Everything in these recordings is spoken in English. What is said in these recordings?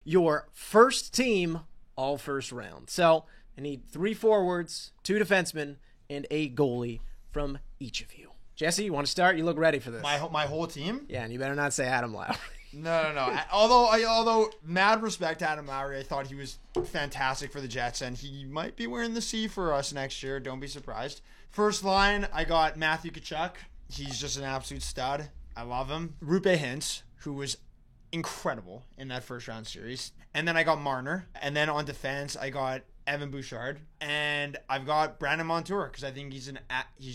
your first team all first round. So I need 3 forwards, 2 defensemen, and a goalie from each of you. Jesse, you want to start? You look ready for this. My whole team? Yeah, and you better not say Adam Lowry. No. Although mad respect to Adam Lowry, I thought he was fantastic for the Jets, and he might be wearing the C for us next year. Don't be surprised. First line, I got Matthew Tkachuk. He's just an absolute stud. I love him. Rupe Hintz, who was incredible in that first round series. And then I got Marner. And then on defense, I got Evan Bouchard. And I've got Brandon Montour because I think he's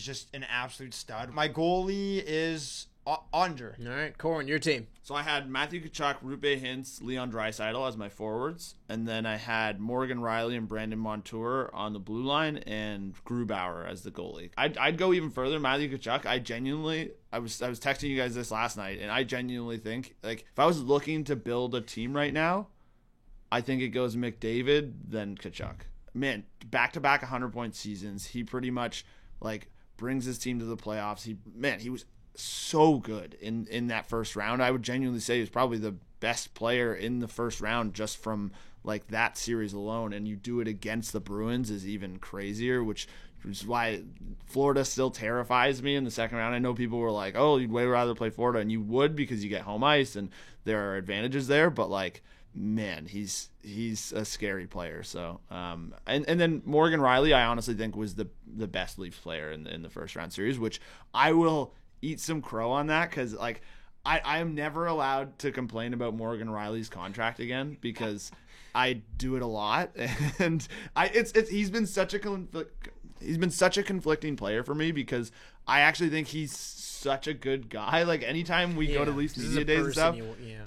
just an absolute stud. My goalie is Andre. All right, Corin, your team. So I had Matthew Tkachuk, Rupe Hintz, Leon Draisaitl as my forwards. And then I had Morgan Riley and Brandon Montour on the blue line and Grubauer as the goalie. I'd go even further. Matthew Tkachuk, I was texting you guys this last night, and I genuinely think, like, if I was looking to build a team right now, I think it goes McDavid, then Tkachuk. Man, back-to-back 100-point seasons. He pretty much, like, brings his team to the playoffs. He was so good in that first round. I would genuinely say he was probably the best player in the first round just from like that series alone, and you do it against the Bruins is even crazier, which is why Florida still terrifies me in the second round. I know people were like, oh, you'd way rather play Florida, and you would because you get home ice and there are advantages there, but like, man, he's a scary player. So and then Morgan Riley, I honestly think was the best Leafs player in the first round series, which I will eat some crow on that because like I am never allowed to complain about Morgan Riley's contract again because I do it a lot, and he's been such a conflicting player for me because I actually think he's such a good guy. Like anytime we go to Leafs media days and stuff,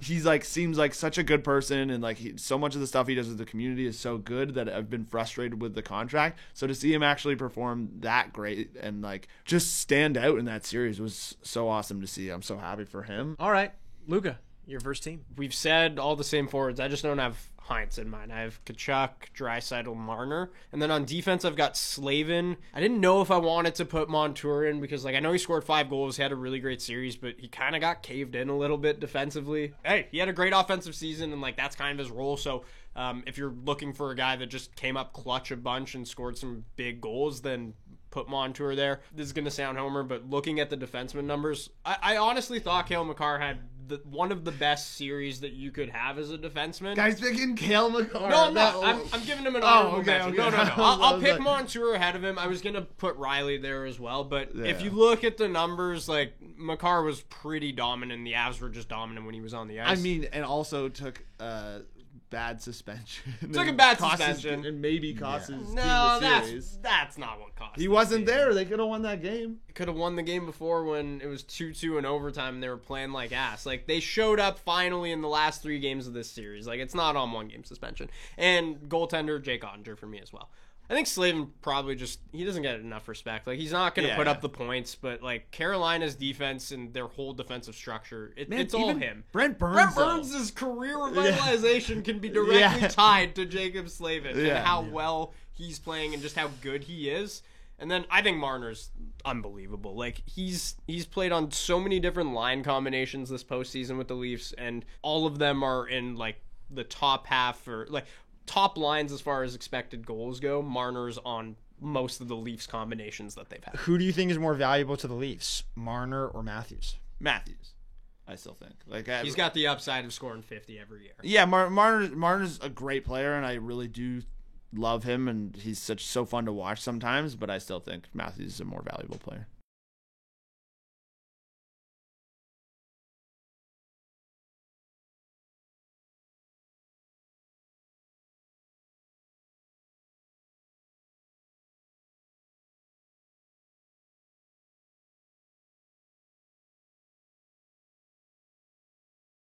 he's like seems like such a good person, and like so much of the stuff he does with the community is so good that I've been frustrated with the contract. So to see him actually perform that great and like just stand out in that series was so awesome to see. I'm so happy for him. All right, Luca, your first team. We've said all the same forwards. I just don't have Heinz in mind. I have Tkachuk, Draisaitl, Marner. And then on defense, I've got Slavin. I didn't know if I wanted to put Montour in because, like, I know he scored 5 goals. He had a really great series, but he kind of got caved in a little bit defensively. Hey, he had a great offensive season, and, like, that's kind of his role. So if you're looking for a guy that just came up clutch a bunch and scored some big goals, then put Montour there. This is going to sound homer, but looking at the defenseman numbers, I honestly thought Cale Makar had one of the best series that you could have as a defenseman. Guys picking Cale Makar. No, I'm not. I'm giving him an honorable mention. Okay. No. I'll pick Montour ahead of him. I was going to put Riley there as well, but if you look at the numbers, like, Makar was pretty dominant. The Avs were just dominant when he was on the ice. I mean, and also took bad suspension. Took a bad suspension. And maybe cost his team No, the series. that's not what cost. He wasn't there. They could have won that game. Could have won the game before when it was 2-2 in overtime and they were playing like ass. Like, they showed up finally in the last 3 games of this series. Like, it's not on 1 game suspension. And goaltender Jake Ottinger for me as well. I think Slavin probably he doesn't get enough respect. Like, he's not going to put up the points, but, like, Carolina's defense and their whole defensive structure, it's all him. Brent Burns' career revitalization can be directly tied to Jacob Slavin and how well he's playing and just how good he is. And then I think Marner's unbelievable. Like, he's played on so many different line combinations this postseason with the Leafs, and all of them are in, like, the top half or, like, top lines as far as expected goals go. Marner's on most of the Leafs combinations that they've had. Who do you think is more valuable to the Leafs, Marner or Matthews? Matthews, I still think. Like, he's got the upside of scoring 50 every year. Yeah, Marner's a great player, and I really do love him, and he's so fun to watch sometimes, but I still think Matthews is a more valuable player.